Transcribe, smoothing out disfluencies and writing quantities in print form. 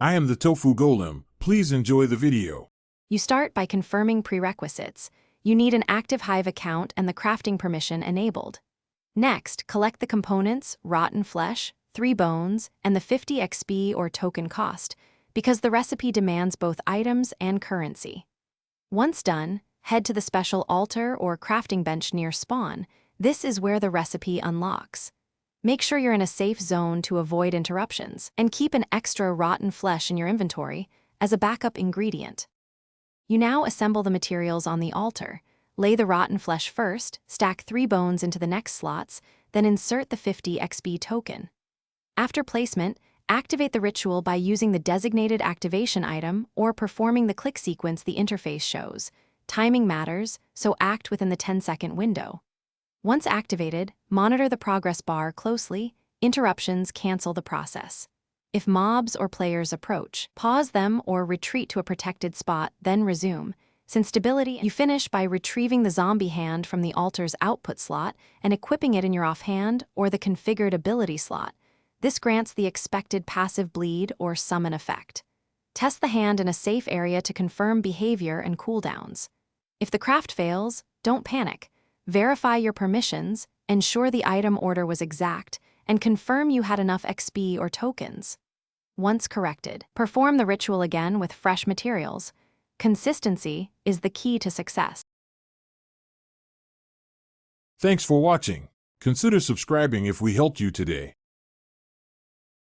I am the Tofu Golem. Please enjoy the video. You start by confirming prerequisites. You need an active Hive account and the crafting permission enabled. Next, collect the components, rotten flesh, 3 bones, and the 50 XP or token cost, because the recipe demands both items and currency. Once done, head to the special altar or crafting bench near spawn. This is where the recipe unlocks. Make sure you're in a safe zone to avoid interruptions, and keep an extra rotten flesh in your inventory as a backup ingredient. You now assemble the materials on the altar. Lay the rotten flesh first, stack 3 bones into the next slots, then insert the 50 XP token. After placement, activate the ritual by using the designated activation item or performing the click sequence the interface shows. Timing matters, so act within the 10-second window. Once activated, monitor the progress bar closely. Interruptions cancel the process. If mobs or players approach, pause them or retreat to a protected spot, then resume. Since stability, you finish by retrieving the zombie hand from the altar's output slot and equipping it in your offhand or the configured ability slot. This grants the expected passive bleed or summon effect. Test the hand in a safe area to confirm behavior and cooldowns. If the craft fails, don't panic. Verify your permissions, ensure the item order was exact, and confirm you had enough XP or tokens. Once corrected, perform the ritual again with fresh materials. Consistency is the key to success. Thanks for watching. Consider subscribing if we helped you today.